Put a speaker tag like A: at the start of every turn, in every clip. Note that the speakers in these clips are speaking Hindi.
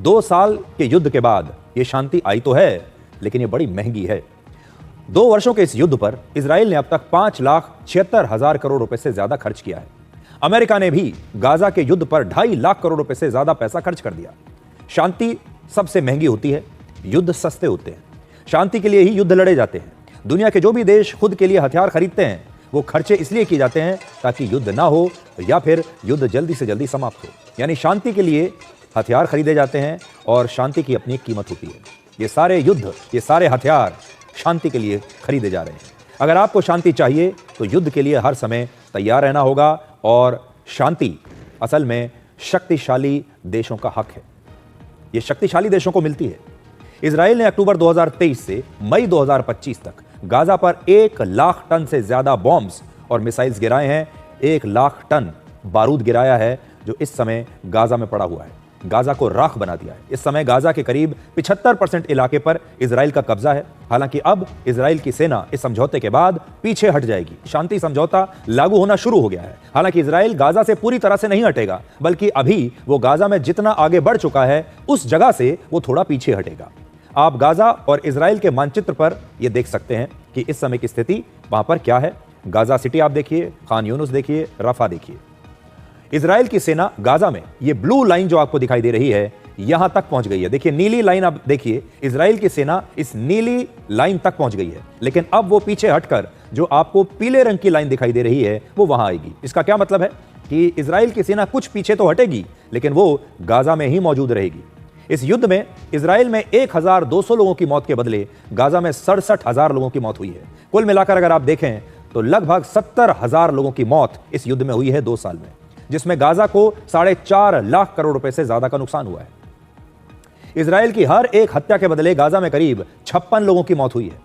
A: 2 साल के युद्ध के बाद यह शांति आई तो है, लेकिन यह बड़ी महंगी है। 2 वर्षों के इस युद्ध पर इजराइल ने अब तक 5,76,000 करोड़ रुपए से ज्यादा खर्च किया है। अमेरिका ने भी गाजा के युद्ध पर 2.5 लाख करोड़ रुपए से ज्यादा पैसा खर्च कर दिया। शांति सबसे महंगी होती है, युद्ध सस्ते होते हैं। शांति के लिए ही युद्ध लड़े जाते हैं। दुनिया के जो भी देश खुद के लिए हथियार खरीदते हैं, वो खर्चे इसलिए किए जाते हैं ताकि युद्ध ना हो या फिर युद्ध जल्दी से जल्दी समाप्त हो। यानी शांति के लिए हथियार खरीदे जाते हैं और शांति की अपनी कीमत होती है। ये सारे युद्ध, ये सारे हथियार शांति के लिए खरीदे जा रहे हैं। अगर आपको शांति चाहिए तो युद्ध के लिए हर समय तैयार रहना होगा, और शांति असल में शक्तिशाली देशों का हक है। ये शक्तिशाली देशों को मिलती है। इजराइल ने अक्टूबर 2023 से मई 2025 तक गाजा पर 1 लाख टन से ज्यादा बॉम्ब्स और मिसाइल्स गिराए हैं। 1 लाख टन बारूद गिराया है, जो इस समय गाजा में पड़ा हुआ है। गाजा को राख बना दिया है। इस समय गाजा के करीब 75% इलाके पर इजराइल का कब्जा है। हालांकि अब इजराइल की सेना इस समझौते के बाद पीछे हट जाएगी। शांति समझौता लागू होना शुरू हो गया है। हालांकि इजराइल गाजा से पूरी तरह से नहीं हटेगा, बल्कि अभी वो गाजा में जितना आगे बढ़ चुका है उस जगह से वो थोड़ा पीछे हटेगा। आप गाजा और इजराइल के मानचित्र पर यह देख सकते हैं कि इस समय की स्थिति वहां पर क्या है। गाजा सिटी आप देखिए, खान यूनुस देखिए, रफा देखिए। इजराइल की सेना गाजा में ये ब्लू लाइन जो आपको दिखाई दे रही है, यहां तक पहुंच गई है। देखिए नीली लाइन, आप देखिए इजराइल की सेना इस नीली लाइन तक पहुंच गई है, लेकिन अब वो पीछे हटकर जो आपको पीले रंग की लाइन दिखाई दे रही है वो वहां आएगी। इसका क्या मतलब है कि इजराइल की सेना कुछ पीछे तो हटेगी, लेकिन वो गाजा में ही मौजूद रहेगी। इस युद्ध में इजराइल में 1,200 लोगों की मौत के बदले गाजा में 67,000 लोगों की मौत हुई है। कुल मिलाकर अगर आप देखें तो लगभग 70,000 लोगों की मौत इस युद्ध में हुई है 2 साल में, जिसमें गाजा को 4.5 लाख करोड़ रुपए से ज्यादा का नुकसान हुआ है। इजराइल की हर एक हत्या के बदले गाजा में करीब 56 लोगों की मौत हुई है।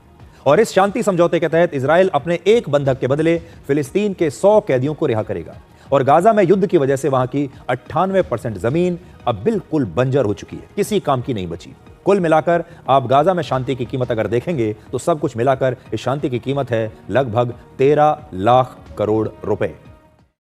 A: और इस शांति समझौते के तहत इजराइल अपने एक बंधक के बदले फिलिस्तीन के 100 कैदियों को रिहा करेगा। और गाजा में युद्ध की वजह से वहां की 98% जमीन अब बिल्कुल बंजर हो चुकी है, किसी काम की नहीं बची। कुल मिलाकर आप गाजा में शांति की कीमत अगर देखेंगे तो सब कुछ मिलाकर इस शांति की कीमत है लगभग 13 लाख करोड़ रुपए।